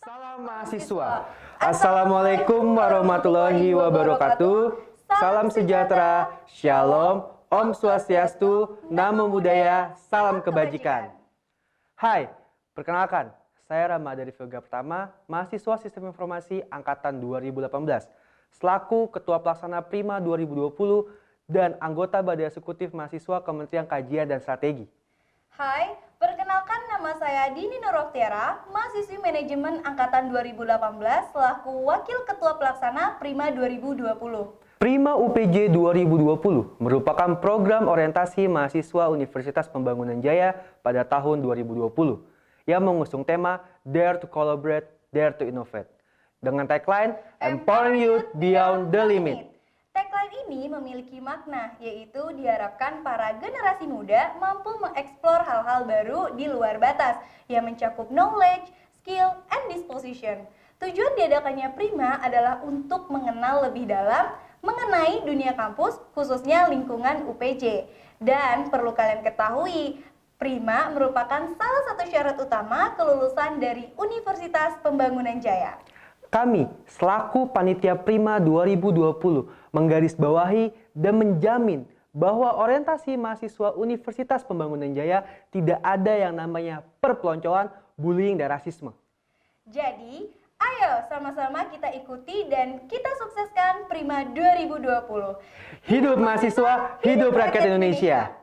Salam mahasiswa. Assalamualaikum warahmatullahi wabarakatuh. Salam sejahtera, shalom, Om Swastiastu, Namo Buddhaya, salam kebajikan. Hai, perkenalkan, saya Rama dari Vega Pertama, mahasiswa Sistem Informasi Angkatan 2018, selaku Ketua Pelaksana Prima 2020 dan anggota Badan Eksekutif Mahasiswa Kementerian Kajian dan Strategi. Hai, perkenalkan nama saya Dini Nuroktiara, mahasiswi Manajemen Angkatan 2018 selaku Wakil Ketua Pelaksana Prima 2020. Prima UPJ 2020 merupakan program orientasi mahasiswa Universitas Pembangunan Jaya pada tahun 2020 yang mengusung tema Dare to Collaborate, Dare to Innovate dengan tagline Empowering Youth Beyond the Limit. Tagline ini memiliki makna, yaitu diharapkan para generasi muda mampu mengeksplor hal-hal baru di luar batas yang mencakup knowledge, skill, and disposition. Tujuan diadakannya Prima adalah untuk mengenal lebih dalam mengenai dunia kampus, khususnya lingkungan UPJ. Dan perlu kalian ketahui, Prima merupakan salah satu syarat utama kelulusan dari Universitas Pembangunan Jaya. Kami, selaku Panitia Prima 2020, menggarisbawahi dan menjamin bahwa orientasi mahasiswa Universitas Pembangunan Jaya tidak ada yang namanya perpeloncoan, bullying, dan rasisme. Jadi, ayo sama-sama kita ikuti dan kita sukseskan Prima 2020. Hidup mahasiswa, hidup rakyat Indonesia.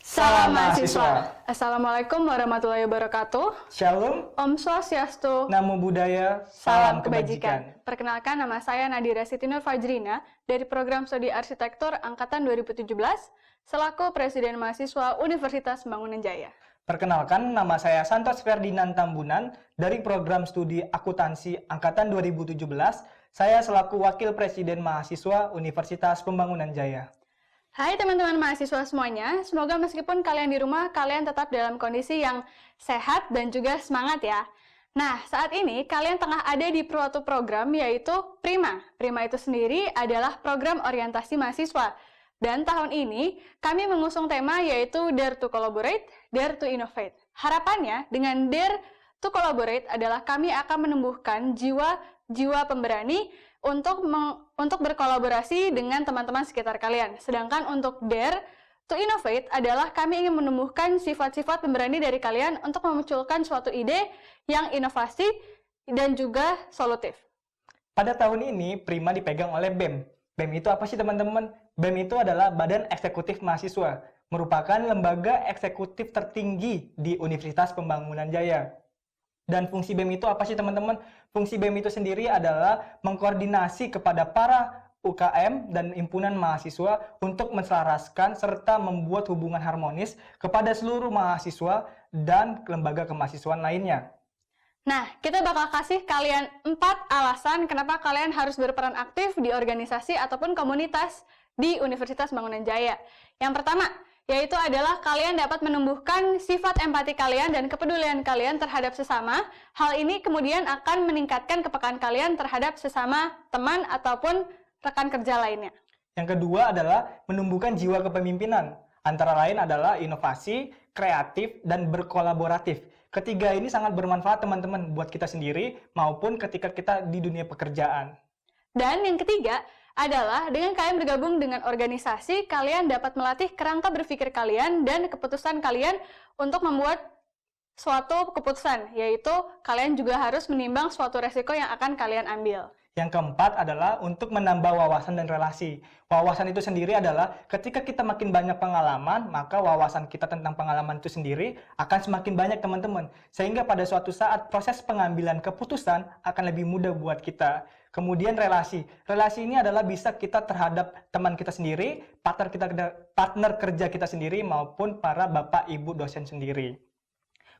Salam mahasiswa. Assalamualaikum warahmatullahi wabarakatuh. Shalom, Om Swastiastu. Namo Buddhaya, Salam kebajikan. Perkenalkan, nama saya Nadira Siti Nur Fajrina dari Program Studi Arsitektur Angkatan 2017 selaku Presiden Mahasiswa Universitas Pembangunan Jaya. Perkenalkan, nama saya Santos Ferdinand Tambunan dari Program Studi Akuntansi Angkatan 2017. Saya selaku Wakil Presiden Mahasiswa Universitas Pembangunan Jaya. Hai teman-teman mahasiswa semuanya, semoga meskipun kalian di rumah, kalian tetap dalam kondisi yang sehat dan juga semangat ya. Nah, saat ini kalian tengah ada di suatu program yaitu Prima. Prima itu sendiri adalah program orientasi mahasiswa. Dan tahun ini kami mengusung tema yaitu Dare to Collaborate, Dare to Innovate. Harapannya dengan Dare to Collaborate adalah kami akan menumbuhkan jiwa pemberani untuk berkolaborasi dengan teman-teman sekitar kalian. Sedangkan untuk Dare to Innovate adalah kami ingin menumbuhkan sifat-sifat pemberani dari kalian untuk memunculkan suatu ide yang inovasi dan juga solutif. Pada tahun ini, Prima dipegang oleh BEM. BEM itu apa sih teman-teman? BEM itu adalah Badan Eksekutif Mahasiswa, merupakan lembaga eksekutif tertinggi di Universitas Pembangunan Jaya. Dan fungsi BEM itu apa sih teman-teman? Fungsi BEM itu sendiri adalah mengkoordinasi kepada para UKM dan himpunan mahasiswa untuk menselaraskan serta membuat hubungan harmonis kepada seluruh mahasiswa dan lembaga kemahasiswaan lainnya. Nah, kita bakal kasih kalian 4 alasan kenapa kalian harus berperan aktif di organisasi ataupun komunitas di Universitas Pembangunan Jaya. Yang pertama, yaitu adalah kalian dapat menumbuhkan sifat empati kalian dan kepedulian kalian terhadap sesama. Hal ini kemudian akan meningkatkan kepekaan kalian terhadap sesama teman ataupun rekan kerja lainnya. Yang kedua adalah menumbuhkan jiwa kepemimpinan. Antara lain adalah inovasi, kreatif, dan berkolaboratif. Ketiga ini sangat bermanfaat teman-teman buat kita sendiri maupun ketika kita di dunia pekerjaan. Dan yang ketiga adalah dengan kalian bergabung dengan organisasi, kalian dapat melatih kerangka berpikir kalian dan keputusan kalian untuk membuat suatu keputusan, yaitu kalian juga harus menimbang suatu resiko yang akan kalian ambil. Yang keempat adalah untuk menambah wawasan dan relasi. Wawasan itu sendiri adalah ketika kita makin banyak pengalaman, maka wawasan kita tentang pengalaman itu sendiri akan semakin banyak teman-teman. Sehingga pada suatu saat proses pengambilan keputusan akan lebih mudah buat kita. Kemudian relasi. Relasi ini adalah bisa kita terhadap teman kita sendiri, partner kerja kita sendiri, maupun para bapak ibu dosen sendiri.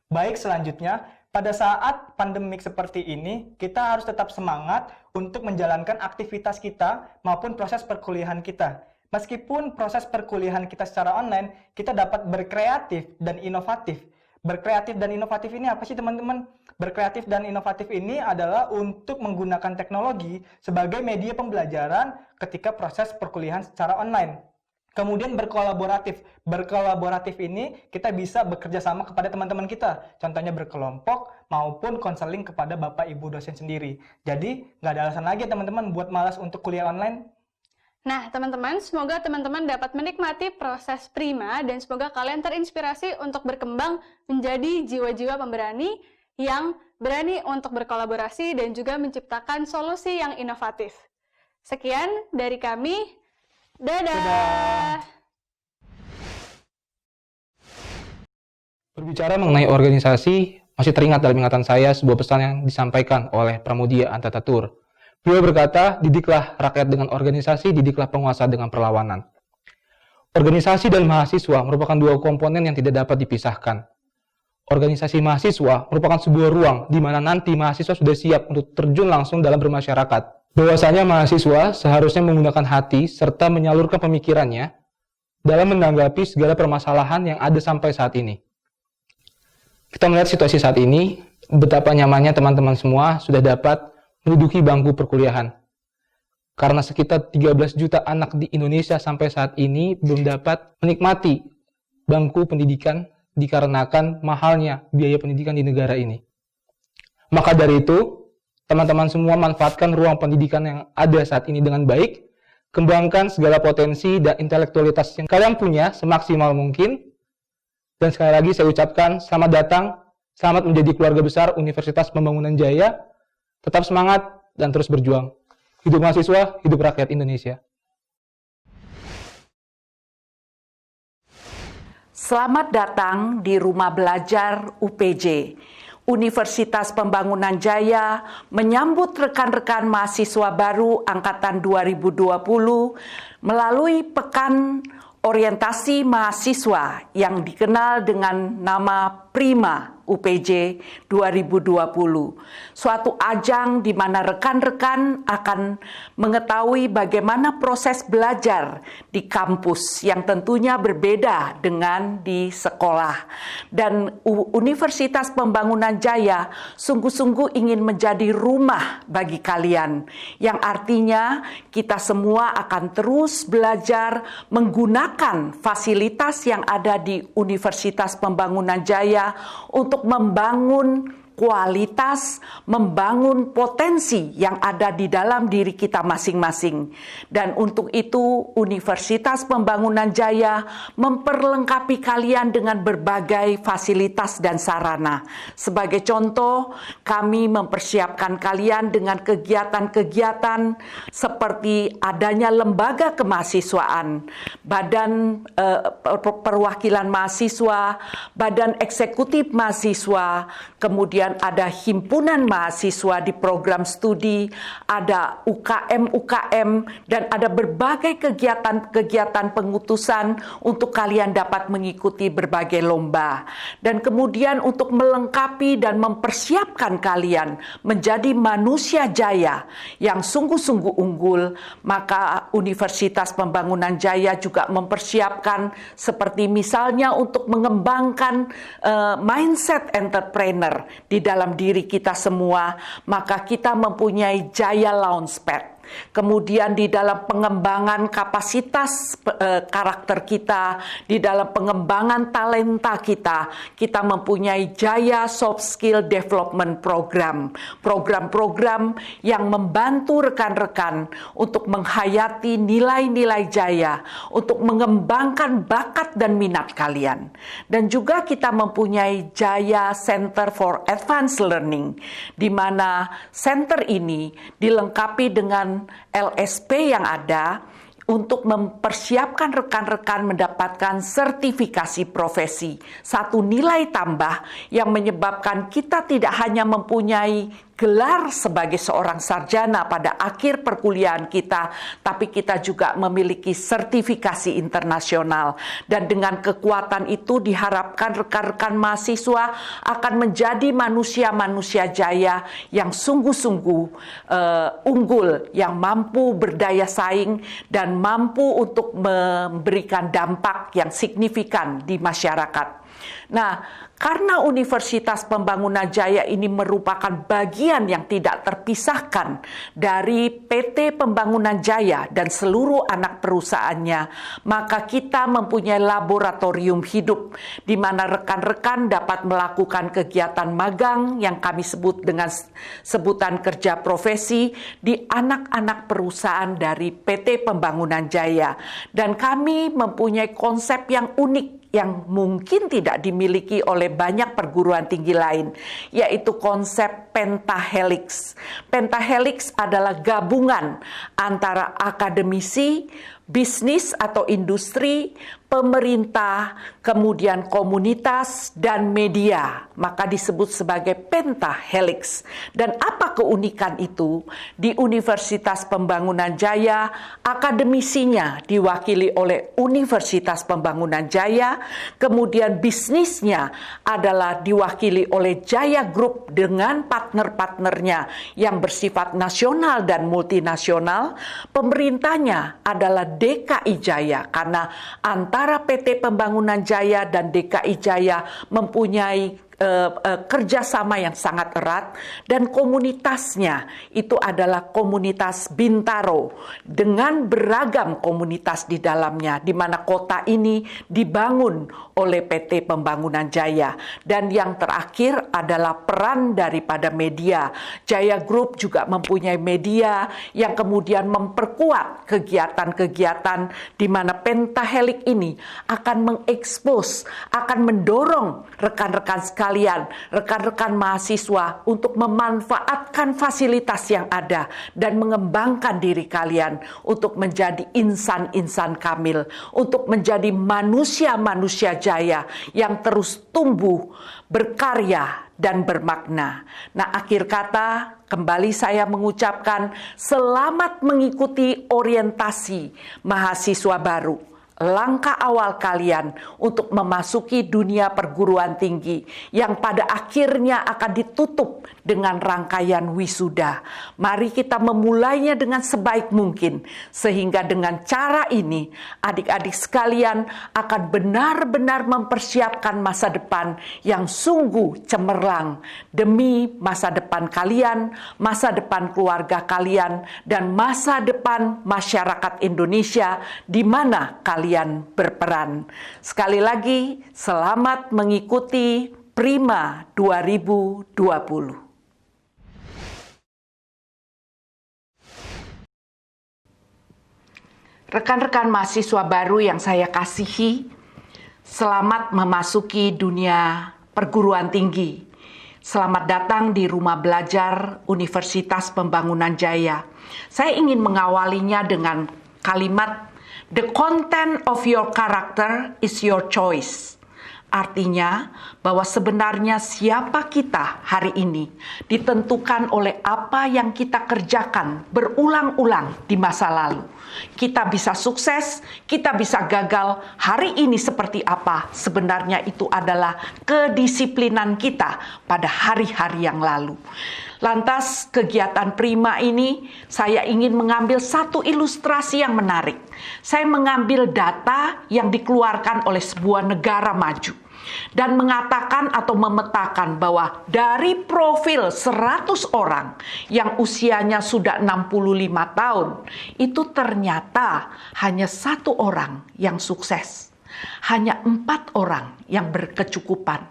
Baik, selanjutnya, pada saat pandemik seperti ini, kita harus tetap semangat untuk menjalankan aktivitas kita maupun proses perkuliahan kita. Meskipun proses perkuliahan kita secara online, kita dapat berkreatif dan inovatif. Berkreatif dan inovatif ini apa sih teman-teman? Berkreatif dan inovatif ini adalah untuk menggunakan teknologi sebagai media pembelajaran ketika proses perkuliahan secara online. Kemudian berkolaboratif. Berkolaboratif ini kita bisa bekerja sama kepada teman-teman kita. Contohnya berkelompok maupun konseling kepada Bapak Ibu dosen sendiri. Jadi nggak ada alasan lagi teman-teman buat malas untuk kuliah online. Nah, teman-teman, semoga teman-teman dapat menikmati proses prima dan semoga kalian terinspirasi untuk berkembang menjadi jiwa-jiwa pemberani yang berani untuk berkolaborasi dan juga menciptakan solusi yang inovatif. Sekian dari kami. Dadah. Berbicara mengenai organisasi, masih teringat dalam ingatan saya sebuah pesan yang disampaikan oleh Pramudia Antatatur. Beliau berkata, didiklah rakyat dengan organisasi, didiklah penguasa dengan perlawanan. Organisasi dan mahasiswa merupakan dua komponen yang tidak dapat dipisahkan. Organisasi mahasiswa merupakan sebuah ruang di mana nanti mahasiswa sudah siap untuk terjun langsung dalam bermasyarakat. Bahwasanya mahasiswa seharusnya menggunakan hati serta menyalurkan pemikirannya dalam menanggapi segala permasalahan yang ada sampai saat ini. Kita melihat situasi saat ini, betapa nyamannya teman-teman semua sudah dapat menduduki bangku perkuliahan. Karena sekitar 13 juta anak di Indonesia sampai saat ini belum dapat menikmati bangku pendidikan dikarenakan mahalnya biaya pendidikan di negara ini. Maka dari itu, teman-teman semua manfaatkan ruang pendidikan yang ada saat ini dengan baik, kembangkan segala potensi dan intelektualitas yang kalian punya semaksimal mungkin, dan sekali lagi saya ucapkan selamat datang, selamat menjadi keluarga besar Universitas Pembangunan Jaya, tetap semangat dan terus berjuang. Hidup mahasiswa, hidup rakyat Indonesia. Selamat datang di Rumah Belajar UPJ. Universitas Pembangunan Jaya menyambut rekan-rekan mahasiswa baru angkatan 2020 melalui Pekan Orientasi Mahasiswa yang dikenal dengan nama Prima UPJ 2020. Suatu ajang di mana rekan-rekan akan mengetahui bagaimana proses belajar di kampus yang tentunya berbeda dengan di sekolah. Dan Universitas Pembangunan Jaya sungguh-sungguh ingin menjadi rumah bagi kalian, yang artinya kita semua akan terus belajar menggunakan fasilitas yang ada di Universitas Pembangunan Jaya untuk membangun kualitas, membangun potensi yang ada di dalam diri kita masing-masing. Dan untuk itu Universitas Pembangunan Jaya memperlengkapi kalian dengan berbagai fasilitas dan sarana. Sebagai contoh, kami mempersiapkan kalian dengan kegiatan-kegiatan seperti adanya lembaga kemahasiswaan, badan perwakilan mahasiswa, badan eksekutif mahasiswa, kemudian ada himpunan mahasiswa di program studi, ada UKM-UKM, dan ada berbagai kegiatan-kegiatan pengutusan untuk kalian dapat mengikuti berbagai lomba. Dan kemudian untuk melengkapi dan mempersiapkan kalian menjadi manusia jaya yang sungguh-sungguh unggul, maka Universitas Pembangunan Jaya juga mempersiapkan seperti misalnya untuk mengembangkan mindset entrepreneur di dalam diri kita semua, maka kita mempunyai Jaya Launchpad. Kemudian di dalam pengembangan kapasitas karakter kita, di dalam pengembangan talenta kita, kita mempunyai Jaya Soft Skill Development Program. Program-program yang membantu rekan-rekan untuk menghayati nilai-nilai Jaya, untuk mengembangkan bakat dan minat kalian. Dan juga kita mempunyai Jaya Center for Advanced Learning, di mana center ini dilengkapi dengan LSP yang ada untuk mempersiapkan rekan-rekan mendapatkan sertifikasi profesi. Satu nilai tambah yang menyebabkan kita tidak hanya mempunyai gelar sebagai seorang sarjana pada akhir perkuliahan kita, tapi kita juga memiliki sertifikasi internasional. Dan dengan kekuatan itu diharapkan rekan-rekan mahasiswa akan menjadi manusia-manusia jaya yang sungguh-sungguh unggul, yang mampu berdaya saing dan mampu untuk memberikan dampak yang signifikan di masyarakat. Nah, karena Universitas Pembangunan Jaya ini merupakan bagian yang tidak terpisahkan dari PT Pembangunan Jaya dan seluruh anak perusahaannya, maka kita mempunyai laboratorium hidup di mana rekan-rekan dapat melakukan kegiatan magang yang kami sebut dengan sebutan kerja profesi di anak-anak perusahaan dari PT Pembangunan Jaya. Dan kami mempunyai konsep yang unik yang mungkin tidak dimiliki oleh banyak perguruan tinggi lain, yaitu konsep pentahelix. Pentahelix adalah gabungan antara akademisi, bisnis atau industri, pemerintah, kemudian komunitas, dan media. Maka disebut sebagai pentahelix. Dan apa keunikan itu? Di Universitas Pembangunan Jaya, akademisinya diwakili oleh Universitas Pembangunan Jaya, kemudian bisnisnya adalah diwakili oleh Jaya Group dengan partner-partnernya yang bersifat nasional dan multinasional. Pemerintahnya adalah DKI Jaya, karena antara PT Pembangunan Jaya dan DKI Jaya mempunyai kerjasama yang sangat erat, dan komunitasnya itu adalah komunitas Bintaro dengan beragam komunitas di dalamnya, di mana kota ini dibangun oleh PT Pembangunan Jaya. Dan yang terakhir adalah peran daripada media. Jaya Group juga mempunyai media yang kemudian memperkuat kegiatan-kegiatan di mana pentahelix ini akan mengekspos, akan mendorong rekan-rekan sekalian, rekan-rekan mahasiswa untuk memanfaatkan fasilitas yang ada dan mengembangkan diri kalian untuk menjadi insan-insan kamil, untuk menjadi manusia-manusia jaya yang terus tumbuh, berkarya, dan bermakna. Nah, akhir kata, kembali saya mengucapkan selamat mengikuti orientasi mahasiswa baru. Langkah awal kalian untuk memasuki dunia perguruan tinggi yang pada akhirnya akan ditutup dengan rangkaian wisuda. Mari kita memulainya dengan sebaik mungkin, sehingga dengan cara ini adik-adik sekalian akan benar-benar mempersiapkan masa depan yang sungguh cemerlang demi masa depan kalian, masa depan keluarga kalian, dan masa depan masyarakat Indonesia di mana kalian berperan. Sekali lagi, selamat mengikuti Prima 2020. Rekan-rekan mahasiswa baru yang saya kasihi, selamat memasuki dunia perguruan tinggi. Selamat datang di Rumah Belajar Universitas Pembangunan Jaya. Saya ingin mengawalinya dengan kalimat, "The content of your character is your choice." Artinya bahwa sebenarnya siapa kita hari ini ditentukan oleh apa yang kita kerjakan berulang-ulang di masa lalu. Kita bisa sukses, kita bisa gagal. Hari ini seperti apa? Sebenarnya itu adalah kedisiplinan kita pada hari-hari yang lalu. Lantas kegiatan Prima ini saya ingin mengambil satu ilustrasi yang menarik. Saya mengambil data yang dikeluarkan oleh sebuah negara maju dan mengatakan atau memetakan bahwa dari profil 100 orang yang usianya sudah 65 tahun, itu ternyata hanya 1 orang yang sukses. Hanya 4 orang yang berkecukupan.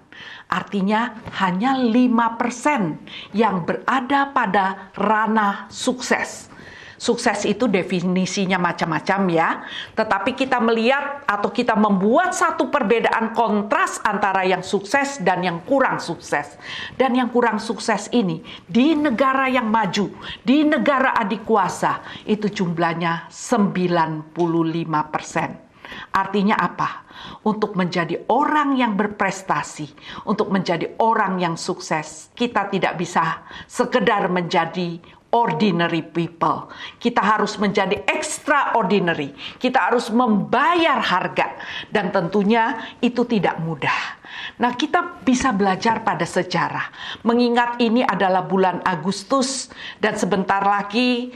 Artinya hanya 5% yang berada pada ranah sukses. Sukses itu definisinya macam-macam ya. Tetapi kita melihat atau kita membuat satu perbedaan kontras antara yang sukses dan yang kurang sukses. Dan yang kurang sukses ini di negara yang maju, di negara adikuasa, itu jumlahnya 95%. Artinya apa? Untuk menjadi orang yang berprestasi, untuk menjadi orang yang sukses, kita tidak bisa sekedar menjadi ordinary people. Kita harus menjadi extraordinary. Kita harus membayar harga. Dan tentunya itu tidak mudah. Nah, kita bisa belajar pada sejarah. Mengingat ini adalah bulan Agustus dan sebentar lagi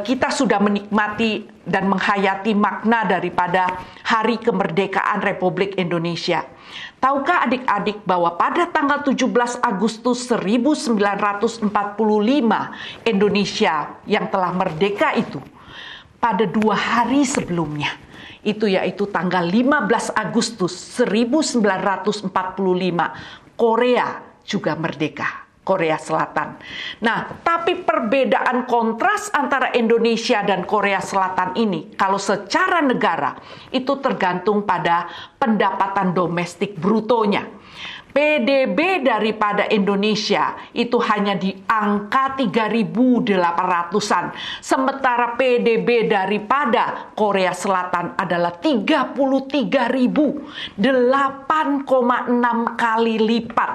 kita sudah menikmati dan menghayati makna daripada Hari Kemerdekaan Republik Indonesia. Tahukah adik-adik bahwa pada tanggal 17 Agustus 1945 Indonesia yang telah merdeka itu, pada 2 hari sebelumnya, itu yaitu tanggal 15 Agustus 1945, Korea juga merdeka, Korea Selatan. Nah, tapi perbedaan kontras antara Indonesia dan Korea Selatan ini, kalau secara negara, itu tergantung pada pendapatan domestik brutonya. PDB daripada Indonesia itu hanya di angka 3.800-an. Sementara PDB daripada Korea Selatan adalah 33.000, 8,6 kali lipat.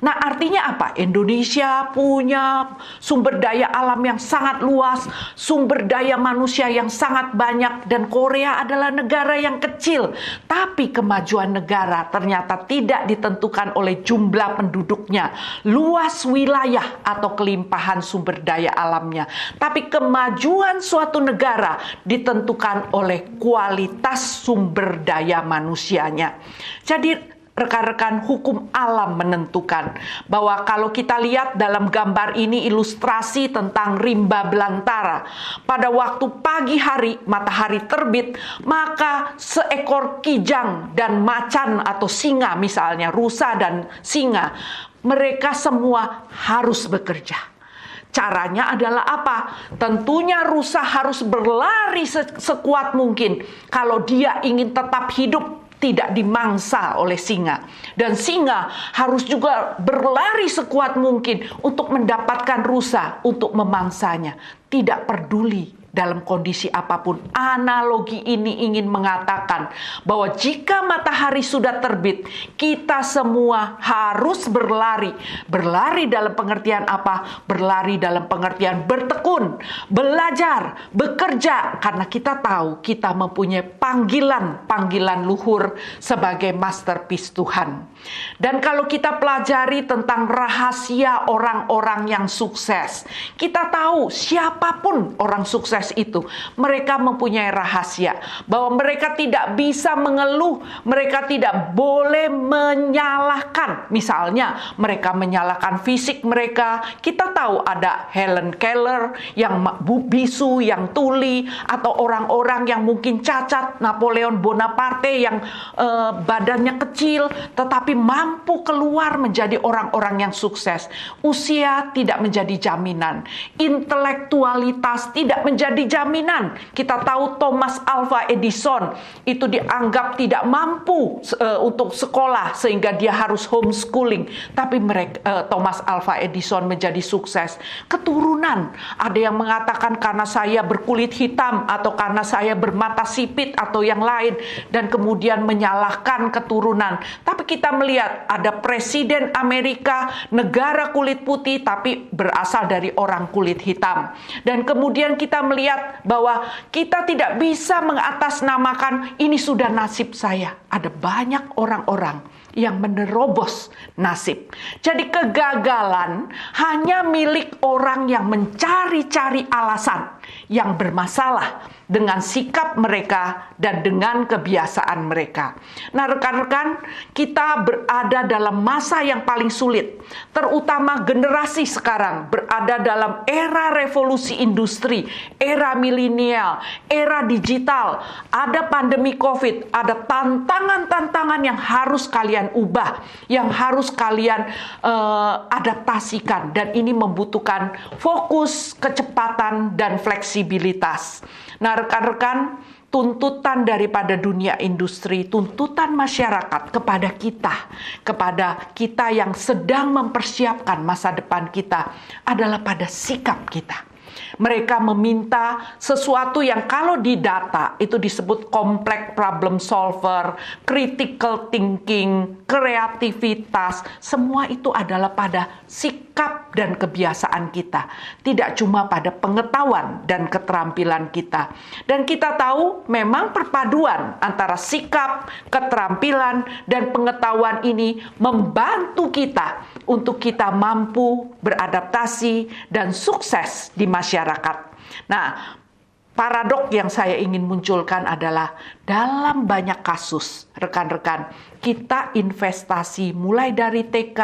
Nah, artinya apa? Indonesia punya sumber daya alam yang sangat luas, sumber daya manusia yang sangat banyak, dan Korea adalah negara yang kecil. Tapi kemajuan negara ternyata tidak ditentukan oleh jumlah penduduknya, luas wilayah atau kelimpahan sumber daya alamnya. Tapi kemajuan suatu negara ditentukan oleh kualitas sumber daya manusianya. Jadi rekan-rekan, hukum alam menentukan bahwa kalau kita lihat dalam gambar ini ilustrasi tentang rimba belantara. Pada waktu pagi hari matahari terbit, maka seekor kijang dan macan atau singa, misalnya rusa dan singa, mereka semua harus bekerja. Caranya adalah apa? Tentunya rusa harus berlari sekuat mungkin kalau dia ingin tetap hidup, tidak dimangsa oleh singa. Dan singa harus juga berlari sekuat mungkin untuk mendapatkan rusa untuk memangsanya. Tidak peduli dalam kondisi apapun. Analogi ini ingin mengatakan bahwa jika matahari sudah terbit, kita semua harus berlari. Berlari dalam pengertian apa? Berlari dalam pengertian bertekun, belajar, bekerja, karena kita tahu kita mempunyai panggilan luhur sebagai masterpiece Tuhan. Dan kalau kita pelajari tentang rahasia orang-orang yang sukses, kita tahu siapapun orang sukses itu, mereka mempunyai rahasia bahwa mereka tidak bisa mengeluh, mereka tidak boleh menyalahkan. Misalnya mereka menyalahkan fisik mereka. Kita tahu ada Helen Keller yang bisu, yang tuli, atau orang-orang yang mungkin cacat, Napoleon Bonaparte yang badannya kecil tetapi mampu keluar menjadi orang-orang yang sukses. Usia tidak menjadi jaminan, intelektualitas tidak menjadi jaminan. Kita tahu Thomas Alva Edison itu dianggap tidak mampu untuk sekolah sehingga dia harus homeschooling, tapi Thomas Alva Edison menjadi sukses. Keturunan, ada yang mengatakan karena saya berkulit hitam atau karena saya bermata sipit atau yang lain, dan kemudian menyalahkan keturunan. Tapi kita melihat ada presiden Amerika, negara kulit putih tapi berasal dari orang kulit hitam. Dan kemudian kita melihat bahwa kita tidak bisa mengatasnamakan ini sudah nasib saya. Ada banyak orang-orang yang menerobos nasib. Jadi kegagalan hanya milik orang yang mencari-cari alasan, yang bermasalah dengan sikap mereka dan dengan kebiasaan mereka. Nah, rekan-rekan, kita berada dalam masa yang paling sulit, terutama generasi sekarang berada dalam era revolusi industri, era milenial, era digital. Ada pandemi COVID, ada tantangan-tantangan yang harus kalian ubah, yang harus kalian adaptasikan, dan ini membutuhkan fokus, kecepatan, dan fleksibilitas. Nah, rekan-rekan, tuntutan daripada dunia industri, tuntutan masyarakat kepada kita yang sedang mempersiapkan masa depan kita adalah pada sikap kita. Mereka meminta sesuatu yang kalau di data itu disebut complex problem solver, critical thinking, kreativitas. Semua itu adalah pada sikap dan kebiasaan kita, tidak cuma pada pengetahuan dan keterampilan kita. Dan kita tahu memang perpaduan antara sikap, keterampilan, dan pengetahuan ini membantu kita untuk kita mampu beradaptasi dan sukses di masyarakat. Nah, paradok yang saya ingin munculkan adalah dalam banyak kasus, rekan-rekan, kita investasi mulai dari TK,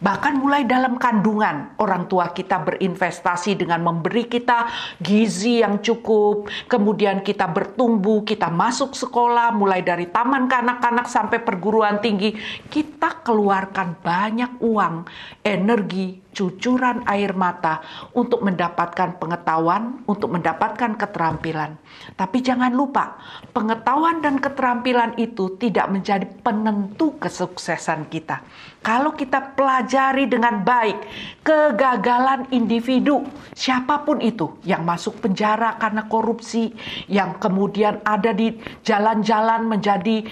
bahkan mulai dalam kandungan. Orang tua kita berinvestasi dengan memberi kita gizi yang cukup, kemudian kita bertumbuh, kita masuk sekolah, mulai dari taman kanak-kanak sampai perguruan tinggi. Kita keluarkan banyak uang, energi, cucuran air mata untuk mendapatkan pengetahuan, untuk mendapatkan keterampilan. Tapi jangan lupa, pengetahuan dan keterampilan itu tidak menjadi penentu kesuksesan kita. Kalau kita pelajari dengan baik kegagalan individu, siapapun itu yang masuk penjara karena korupsi, yang kemudian ada di jalan-jalan menjadi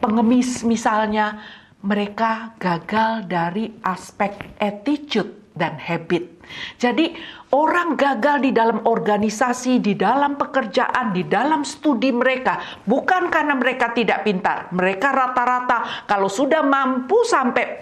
pengemis misalnya, mereka gagal dari aspek attitude dan habit. Jadi orang gagal di dalam organisasi, di dalam pekerjaan, di dalam studi mereka, bukan karena mereka tidak pintar. Mereka rata-rata kalau sudah mampu sampai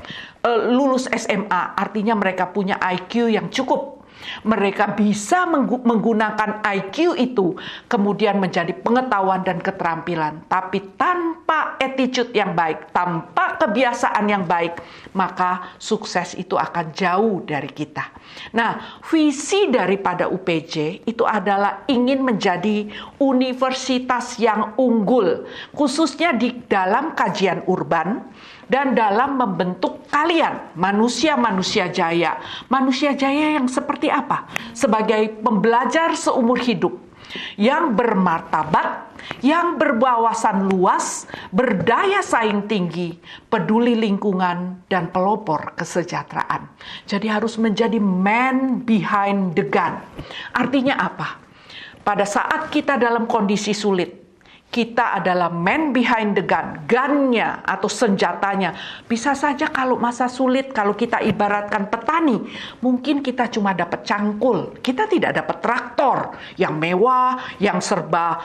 lulus SMA, artinya mereka punya IQ yang cukup. Mereka bisa menggunakan IQ itu kemudian menjadi pengetahuan dan keterampilan. Tapi tanpa attitude yang baik, tanpa kebiasaan yang baik, maka sukses itu akan jauh dari kita. Nah, visi daripada UPJ itu adalah ingin menjadi universitas yang unggul, khususnya di dalam kajian urban dan dalam membentuk kalian, manusia-manusia jaya. Manusia jaya yang seperti apa? Sebagai pembelajar seumur hidup, yang bermartabat, yang berwawasan luas, berdaya saing tinggi, peduli lingkungan, dan pelopor kesejahteraan. Jadi harus menjadi man behind the gun. Artinya apa? Pada saat kita dalam kondisi sulit, kita adalah man behind the gun, gunnya atau senjatanya. Bisa saja kalau masa sulit, kalau kita ibaratkan petani, mungkin kita cuma dapat cangkul. Kita tidak dapat traktor yang mewah, yang serba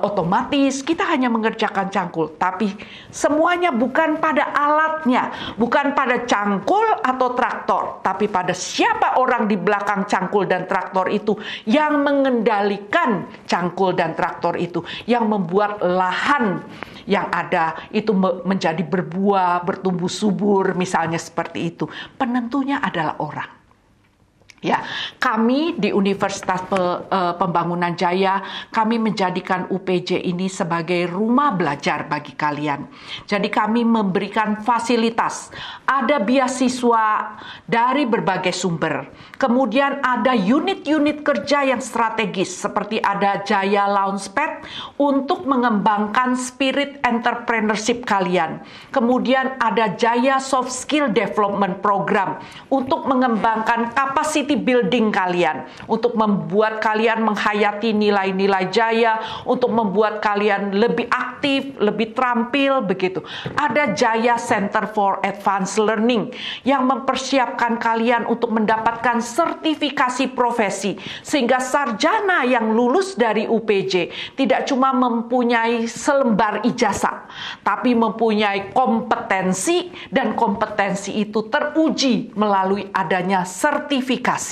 otomatis. Kita hanya mengerjakan cangkul. Tapi semuanya bukan pada alatnya, bukan pada cangkul atau traktor, tapi pada siapa orang di belakang cangkul dan traktor itu yang mengendalikan cangkul dan traktor itu, yang membuat lahan yang ada itu menjadi berbuah, bertumbuh subur, misalnya seperti itu. Penentunya adalah orang. Ya, kami di Universitas Pembangunan Jaya, kami menjadikan UPJ ini sebagai rumah belajar bagi kalian. Jadi kami memberikan fasilitas, ada beasiswa dari berbagai sumber. Kemudian ada unit-unit kerja yang strategis, seperti ada Jaya Launchpad untuk mengembangkan spirit entrepreneurship kalian. Kemudian ada Jaya Soft Skill Development Program untuk mengembangkan capacity building kalian, untuk membuat kalian menghayati nilai-nilai Jaya, untuk membuat kalian lebih aktif, lebih terampil, begitu. Ada Jaya Center for Advanced Learning yang mempersiapkan kalian untuk mendapatkan sertifikasi profesi, sehingga sarjana yang lulus dari UPJ tidak cuma mempunyai selembar ijazah, tapi mempunyai kompetensi, dan kompetensi itu teruji melalui adanya sertifikasi.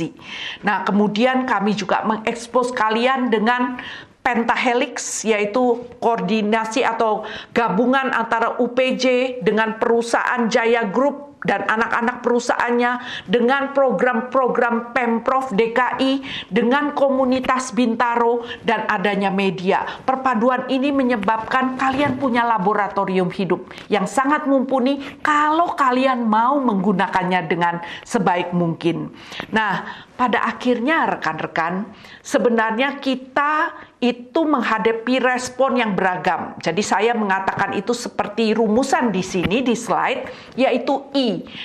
Nah, kemudian kami juga mengekspos kalian dengan Pentahelix, yaitu koordinasi atau gabungan antara UPJ dengan perusahaan Jaya Group dan anak-anak perusahaannya, dengan program-program Pemprov DKI, dengan komunitas Bintaro, dan adanya media. Perpaduan ini menyebabkan kalian punya laboratorium hidup yang sangat mumpuni kalau kalian mau menggunakannya dengan sebaik mungkin. Nah, pada akhirnya rekan-rekan, sebenarnya kita itu menghadapi respon yang beragam. Jadi saya mengatakan itu seperti rumusan di sini di slide, yaitu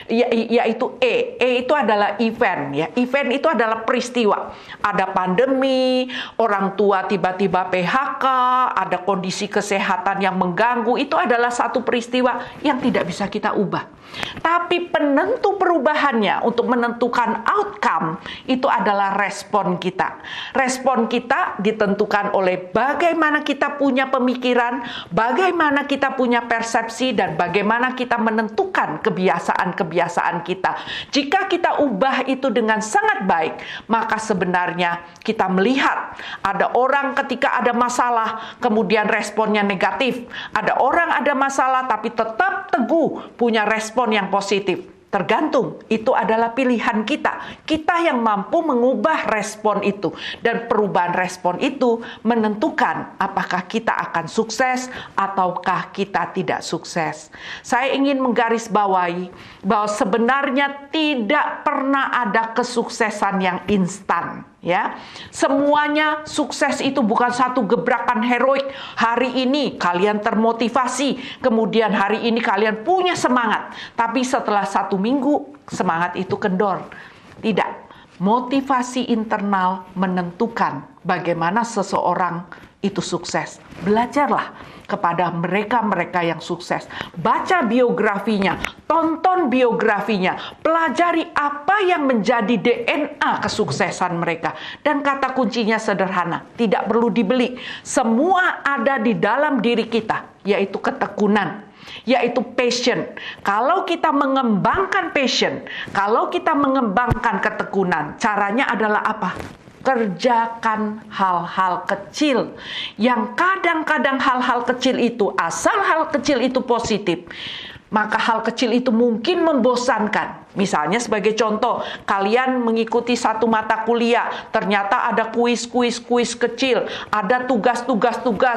yaitu E. E itu adalah event ya. Event itu adalah peristiwa. Ada pandemi, orang tua tiba-tiba PHK, ada kondisi kesehatan yang mengganggu. Itu adalah satu peristiwa yang tidak bisa kita ubah. Tapi penentu perubahannya untuk menentukan outcome itu adalah respon kita. Respon kita ditentukan oleh bagaimana kita punya pemikiran, bagaimana kita punya persepsi, dan bagaimana kita menentukan kebiasaan-kebiasaan kita. Jika kita ubah itu dengan sangat baik, maka sebenarnya kita melihat ada orang ketika ada masalah, kemudian responnya negatif. Ada orang ada masalah tapi tetap teguh punya respon yang positif. Tergantung, itu adalah pilihan kita. Kita yang mampu mengubah respon itu. Dan perubahan respon itu menentukan apakah kita akan sukses ataukah kita tidak sukses. Saya ingin menggarisbawahi bahwa sebenarnya tidak pernah ada kesuksesan yang instan. Ya, semuanya sukses itu bukan satu gebrakan heroik. Hari ini kalian termotivasi, kemudian hari ini kalian punya semangat, tapi setelah 1 minggu semangat itu kendor. Tidak, motivasi internal menentukan bagaimana seseorang itu sukses. Belajarlah kepada mereka-mereka yang sukses. Baca biografinya, tonton biografinya, pelajari apa yang menjadi DNA kesuksesan mereka. Dan kata kuncinya sederhana, tidak perlu dibeli. Semua ada di dalam diri kita, yaitu ketekunan, yaitu passion. Kalau kita mengembangkan passion, kalau kita mengembangkan ketekunan, caranya adalah apa? Kerjakan hal-hal kecil yang kadang-kadang hal-hal kecil itu, asal hal kecil itu positif, maka hal kecil itu mungkin membosankan. Misalnya sebagai contoh, kalian mengikuti satu mata kuliah, ternyata ada kuis kecil, ada tugas,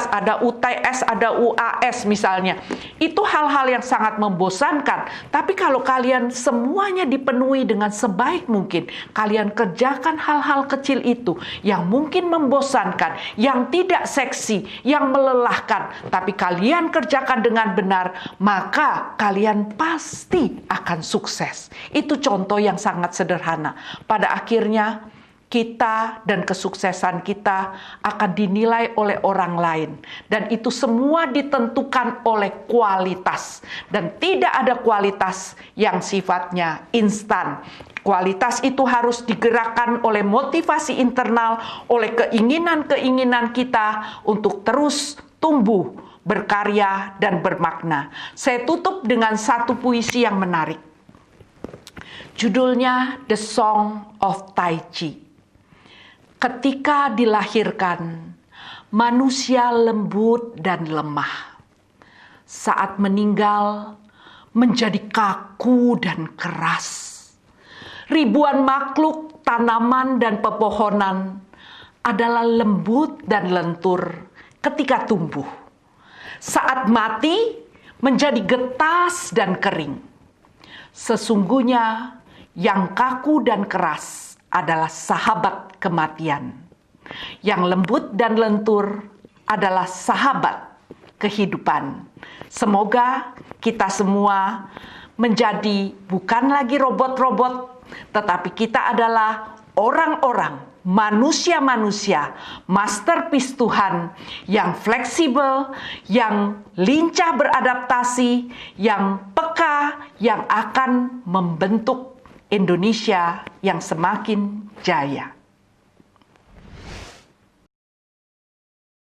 ada UTS, ada UAS misalnya. Itu hal-hal yang sangat membosankan. Tapi kalau kalian semuanya dipenuhi dengan sebaik mungkin, kalian kerjakan hal-hal kecil itu yang mungkin membosankan, yang tidak seksi, yang melelahkan, tapi kalian kerjakan dengan benar, maka kalian pasti akan sukses. Itu contoh yang sangat sederhana. Pada akhirnya kita dan kesuksesan kita akan dinilai oleh orang lain. Dan itu semua ditentukan oleh kualitas. Dan tidak ada kualitas yang sifatnya instan. Kualitas itu harus digerakkan oleh motivasi internal, oleh keinginan-keinginan kita untuk terus tumbuh, berkarya, dan bermakna. Saya tutup dengan satu puisi yang menarik. Judulnya The Song of Tai Chi. Ketika dilahirkan, manusia lembut dan lemah. Saat meninggal, menjadi kaku dan keras. Ribuan makhluk, tanaman, dan pepohonan adalah lembut dan lentur ketika tumbuh. Saat mati, menjadi getas dan kering. Sesungguhnya, yang kaku dan keras adalah sahabat kematian. Yang lembut dan lentur adalah sahabat kehidupan. Semoga kita semua menjadi bukan lagi robot-robot, tetapi kita adalah orang-orang, manusia-manusia, masterpiece Tuhan yang fleksibel, yang lincah beradaptasi, yang peka, yang akan membentuk Indonesia yang semakin jaya.